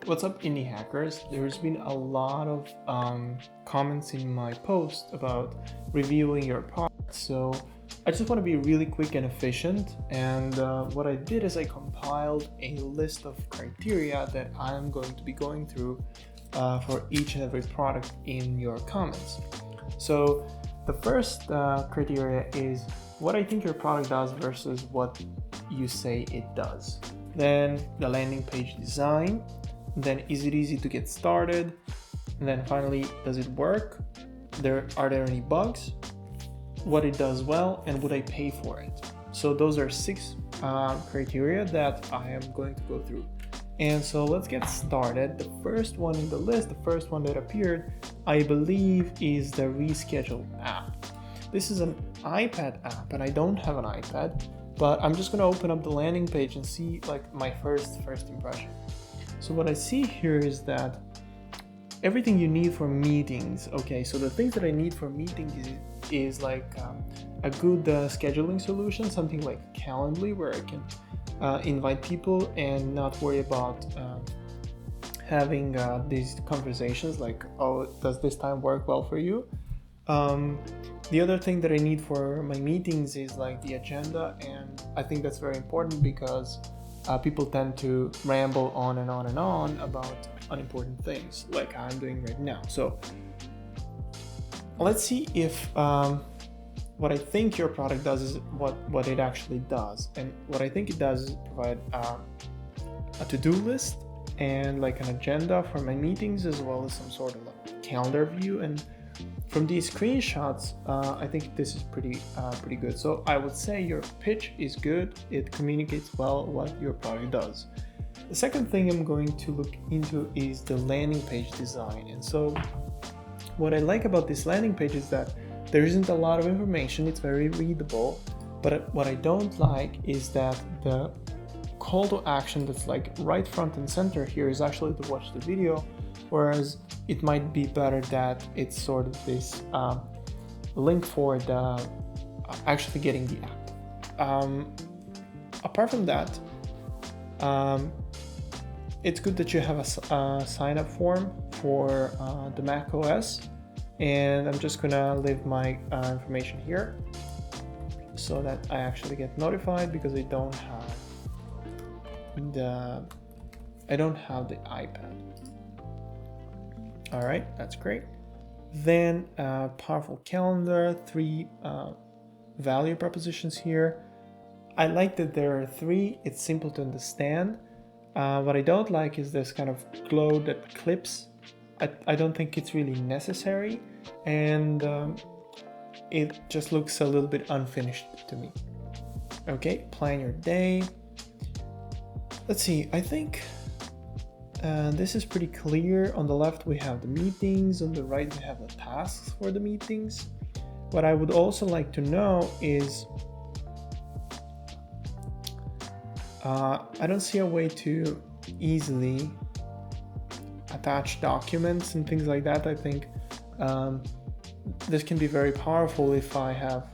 What's up, indie hackers? There's been a lot of comments in my post about reviewing your product, so I just want to be really quick and efficient. And what I did is I compiled a list of criteria that I'm going to be going through for each and every product in your comments. So the first criteria is what I think your product does versus what you say it does. Then the landing page design. Then is it easy to get started? And then finally, does it work? Are there any bugs? What it does well, and would I pay for it? So those are 6 criteria that I am going to go through. And so let's get started. The first one in the list, the first one that appeared, I believe is the Reschedule app. This is an iPad app, and I don't have an iPad, but I'm just gonna open up the landing page and see like my first impression. So what I see here is that everything you need for meetings. Okay, so the things that I need for meetings is like a good scheduling solution, something like Calendly, where I can invite people and not worry about having these conversations like, oh, does this time work well for you? The other thing that I need for my meetings is like the agenda, and I think that's very important because people tend to ramble on and on and on about unimportant things like I'm doing right now. So let's see if what I think your product does is what it actually does. And what I think it does is provide a to-do list and like an agenda for my meetings, as well as some sort of like calendar view. And from these screenshots, I think this is pretty good. So I would say your pitch is good. It communicates well what your product does. The second thing I'm going to look into is the landing page design. And so what I like about this landing page is that there isn't a lot of information. It's very readable. But what I don't like is that the call to action that's like right front and center here is actually to watch the video, whereas it might be better that it's sort of this link for the actually getting the app. Apart from that, it's good that you have a sign up form for the Mac OS, and I'm just gonna leave my information here so that I actually get notified, because I don't have the iPad. All right, that's great. Then powerful calendar, 3 value propositions here. I like that there are 3. It's simple to understand. What I don't like is this kind of glow that clips. I don't think it's really necessary, and it just looks a little bit unfinished to me. Okay, plan your day. Let's see, I think this is pretty clear. On the left we have the meetings, on the right we have the tasks for the meetings. What I would also like to know is I don't see a way to easily attach documents and things like that. I think this can be very powerful if I have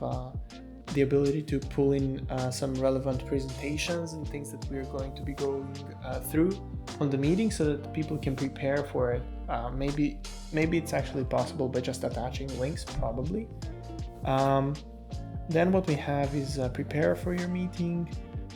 the ability to pull in some relevant presentations and things that we're going to be going through on the meeting, so that people can prepare for it. Maybe it's actually possible by just attaching links, probably. Then what we have is prepare for your meeting,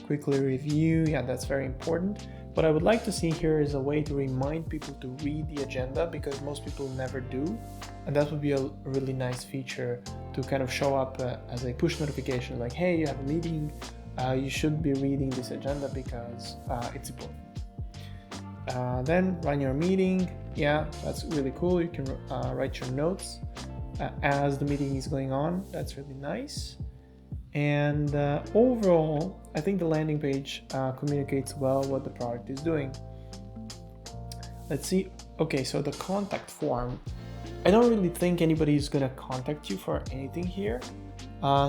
quickly review. Yeah, that's very important. What I would like to see here is a way to remind people to read the agenda, because most people never do. And that would be a really nice feature to kind of show up as a push notification, like, hey, you have a meeting, you should be reading this agenda because it's important. Then run your meeting. Yeah, that's really cool. You can write your notes as the meeting is going on. That's really nice. And overall, I think the landing page communicates well what the product is doing. Let's see. Okay, so the contact form. I don't really think anybody is gonna contact you for anything here.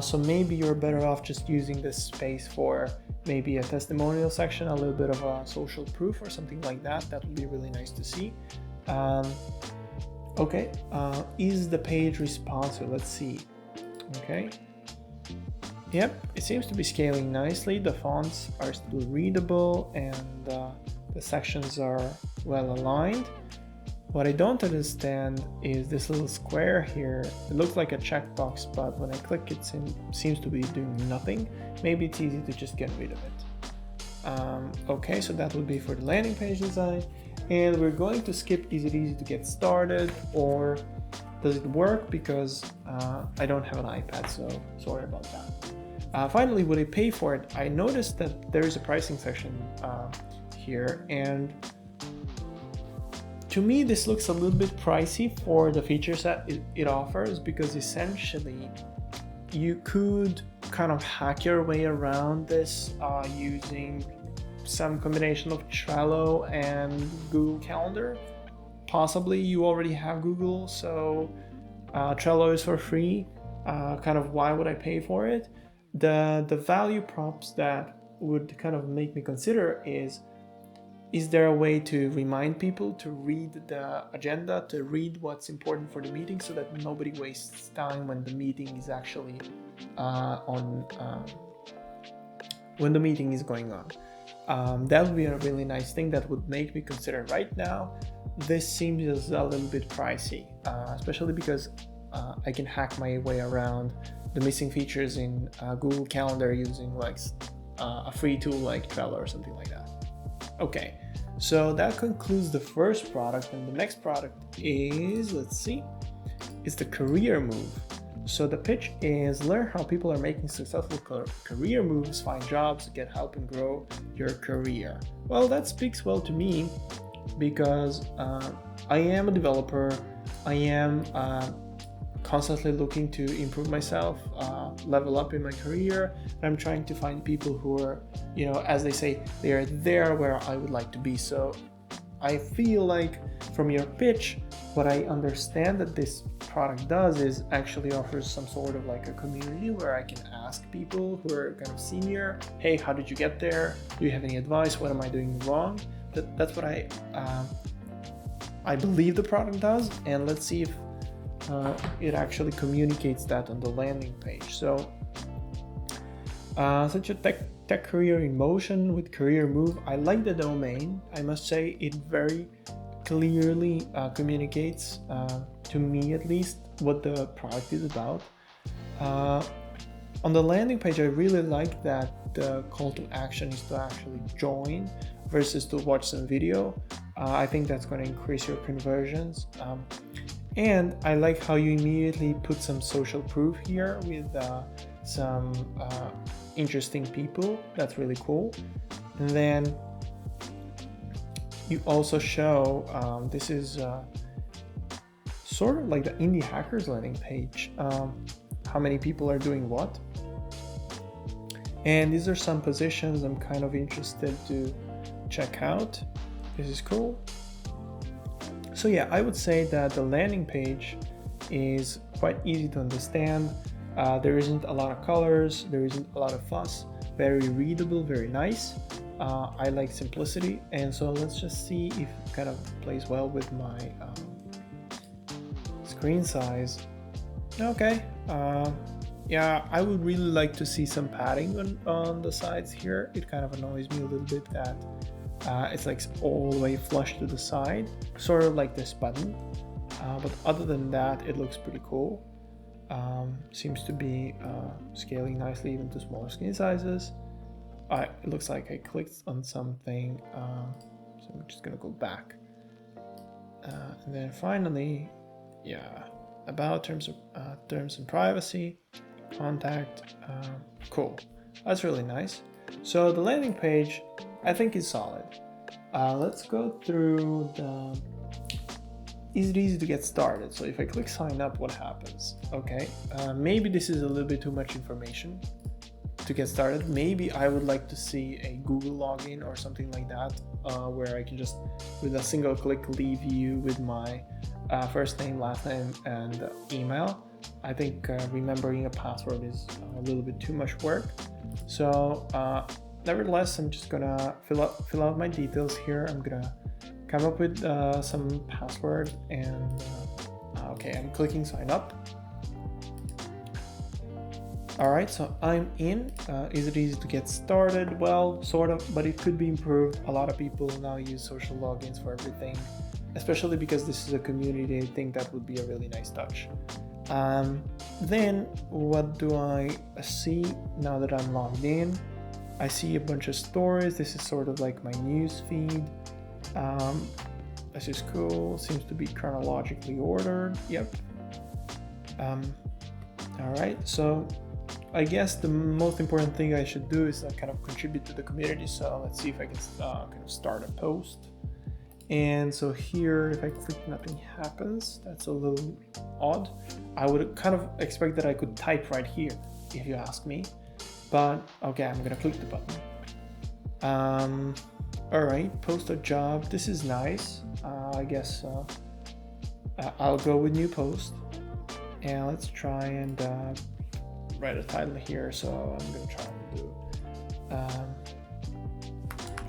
So maybe you're better off just using this space for maybe a testimonial section, a little bit of a social proof or something like that. That would be really nice to see. Okay, is the page responsive? Let's see. Okay. Yep, it seems to be scaling nicely. The fonts are still readable, and the the sections are well aligned. What I don't understand is this little square here. It looks like a checkbox, but when I click it seems to be doing nothing. Maybe it's easy to just get rid of it. Okay, so that would be for the landing page design. And we're going to skip is it easy to get started, or does it work, because I don't have an iPad, so sorry about that. Finally, would I pay for it? I noticed that there is a pricing section here, and to me this looks a little bit pricey for the features that it offers, because essentially you could kind of hack your way around this using some combination of Trello and Google Calendar. Possibly you already have Google, so Trello is for free. Kind of why would I pay for it? The value props that would kind of make me consider is there a way to remind people to read the agenda, to read what's important for the meeting, so that nobody wastes time when the meeting is actually when the meeting is going on. That would be a really nice thing that would make me consider. Right now, this seems a little bit pricey, especially because I can hack my way around the missing features in Google Calendar using like a free tool like Trello or something like that. Okay, so that concludes the first product, and the next product is, let's see, it's the career move. So the pitch is learn how people are making successful career moves, find jobs, get help, and grow your career. Well, that speaks well to me, because I am a developer. I am constantly looking to improve myself, level up in my career. I'm trying to find people who are, as they say, they are there where I would like to be. So I feel like from your pitch, what I understand that this product does is actually offers some sort of like a community where I can ask people who are kind of senior, hey, how did you get there? Do you have any advice? What am I doing wrong? That's what I believe the product does, and let's see if it actually communicates that on the landing page. So such a tech career in motion with career move. I like the domain. I must say it very clearly communicates, to me at least, what the product is about. On the landing page, I really like that the call to action is to actually join versus to watch some video. I think that's going to increase your conversions. And I like how you immediately put some social proof here with some interesting people. That's really cool. And then you also show, this is sort of like the IndieHackers landing page, how many people are doing what. And these are some positions I'm kind of interested to check out. This is cool. So yeah, I would say that the landing page is quite easy to understand. There isn't a lot of colors, there isn't a lot of fuss, very readable, very nice. I like simplicity, and so let's just see if it kind of plays well with my screen size. Okay, yeah, I would really like to see some padding on the sides here. It kind of annoys me a little bit that it's like all the way flush to the side, sort of like this button. But other than that, it looks pretty cool. Seems to be scaling nicely even to smaller screen sizes. It looks like I clicked on something, so I'm just gonna go back. And then finally, yeah, about terms and privacy, contact, cool. That's really nice. So the landing page, I think, is solid. Let's go through the, is it easy to get started? So if I click sign up, what happens? Okay, maybe this is a little bit too much information to get started. Maybe I would like to see a Google login or something like that, where I can just, with a single click, leave you with my first name, last name, and email. I think remembering a password is a little bit too much work. So nevertheless, I'm just gonna fill out my details here. I'm gonna come up with some password, and okay, I'm clicking sign up. All right, so I'm in. Is it easy to get started? Well, sort of, but it could be improved. A lot of people now use social logins for everything, especially because this is a community. I think that would be a really nice touch. Then what do I see now that I'm logged in? I see a bunch of stories. This is sort of like my news feed. This is cool. Seems to be chronologically ordered. Yep. All right, so I guess the most important thing I should do is kind of contribute to the community. So let's see if I can kind of start a post. And so here, if I click, nothing happens. That's a little odd. I would kind of expect that I could type right here, if you ask me. But okay, I'm gonna click the button. All right, post a job. This is nice. I guess I'll go with new post. And let's try and write a title here. So I'm gonna try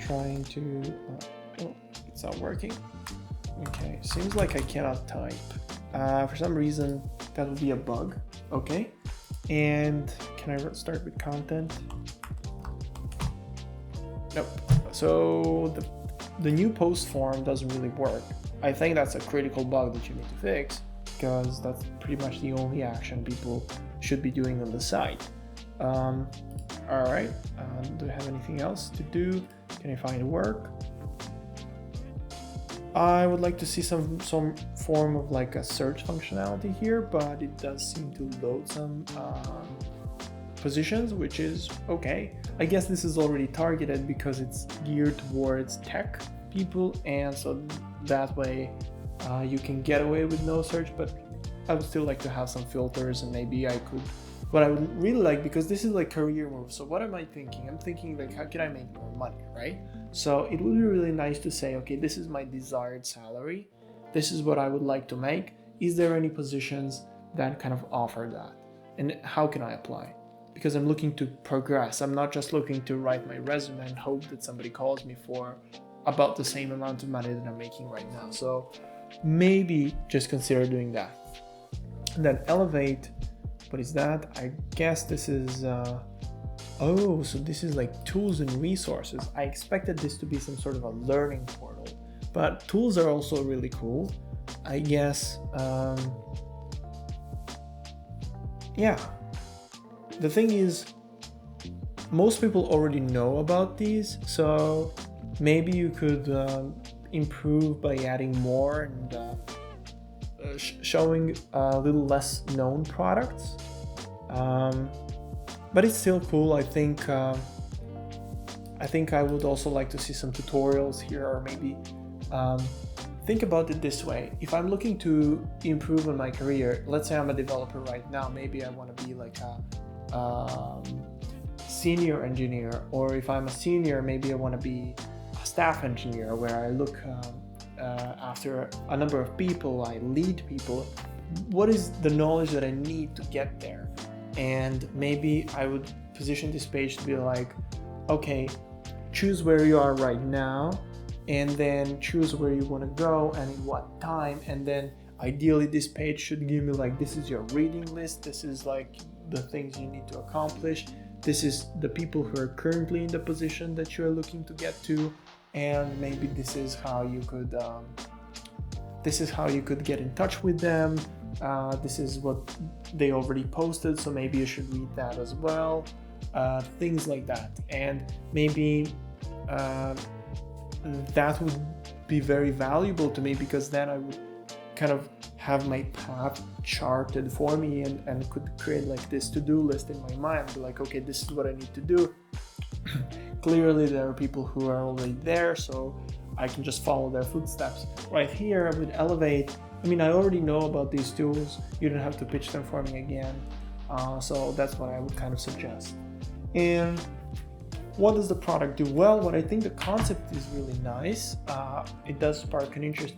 to oh, it's not working. Okay, seems like I cannot type. For some reason, that would be a bug. Okay, and can I start with content? Nope. So the new post form doesn't really work. I think that's a critical bug that you need to fix, because that's pretty much the only action people should be doing on the site. All right, do I have anything else to do? Can I find work? I would like to see some form of like a search functionality here, but it does seem to load some positions, which is okay. I guess this is already targeted because it's geared towards tech people, and so that way you can get away with no search, but I would still like to have some filters, and maybe I could, what I would really like, because this is like career move. So what am I thinking? I'm thinking like, how can I make more money, right? So it would be really nice to say, okay, this is my desired salary. This is what I would like to make. Is there any positions that kind of offer that? And how can I apply? Because I'm looking to progress. I'm not just looking to write my resume and hope that somebody calls me for about the same amount of money that I'm making right now. So maybe just consider doing that. And then elevate, what is that? I guess this is, oh, so this is like tools and resources. I expected this to be some sort of a learning portal, but tools are also really cool. I guess, yeah. The thing is, most people already know about these, so maybe you could improve by adding more and showing a little less known products. But it's still cool. I think I would also like to see some tutorials here, or maybe think about it this way. If I'm looking to improve on my career, let's say I'm a developer right now, maybe I want to be like a senior engineer, or if I'm a senior, maybe I want to be a staff engineer where I look after a number of people, I lead people. What is the knowledge that I need to get there? And maybe I would position this page to be like, okay, choose where you are right now, and then choose where you want to go and in what time. And then ideally this page should give me like, this is your reading list, this is like the things you need to accomplish, this is the people who are currently in the position that you're looking to get to, and maybe this is how you could get in touch with them. This is what they already posted, so maybe you should read that as well. Things like that. And maybe that would be very valuable to me, because then I would kind of have my path charted for me, and could create like this to-do list in my mind. Be like, okay, this is what I need to do. Clearly there are people who are already there, so I can just follow their footsteps. Right here with Elevate, I mean, I already know about these tools. You don't have to pitch them for me again. So that's what I would kind of suggest. And what does the product do? Well, what I think the concept is really nice. It does spark an interest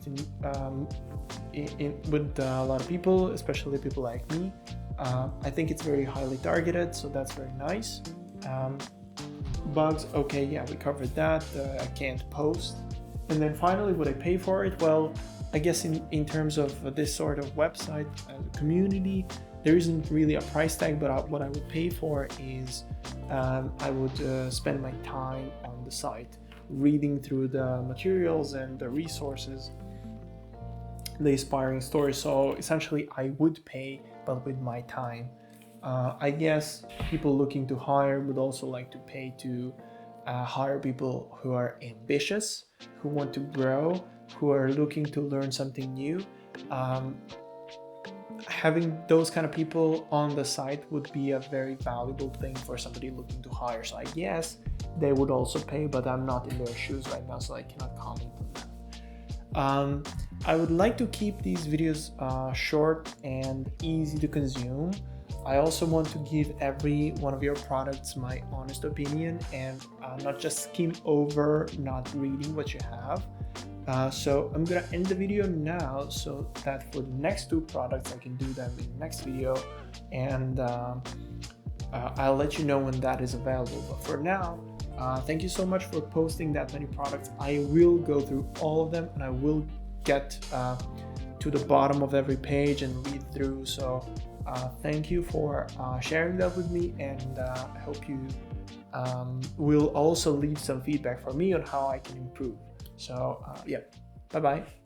with a lot of people, especially people like me. I think it's very highly targeted, so that's very nice. Bugs, okay, yeah, we covered that. I can't post. And then finally, would I pay for it? Well, I guess in terms of this sort of website community, there isn't really a price tag, but what I would pay for is I would spend my time on the site reading through the materials and the resources, the inspiring stories. So essentially I would pay, but with my time. I guess people looking to hire would also like to pay to hire people who are ambitious, who want to grow, who are looking to learn something new. Having those kind of people on the site would be a very valuable thing for somebody looking to hire. So I guess they would also pay, but I'm not in their shoes right now, so I cannot comment on that. I would like to keep these videos short and easy to consume. I also want to give every one of your products my honest opinion and not just skim over, not reading what you have. So I'm gonna end the video now so that for the next 2 products I can do them in the next video, and I'll let you know when that is available. But for now, thank you so much for posting that many products. I will go through all of them and I will get to the bottom of every page and read through. So thank you for sharing that with me, and I hope you will also leave some feedback for me on how I can improve. So yeah, bye bye.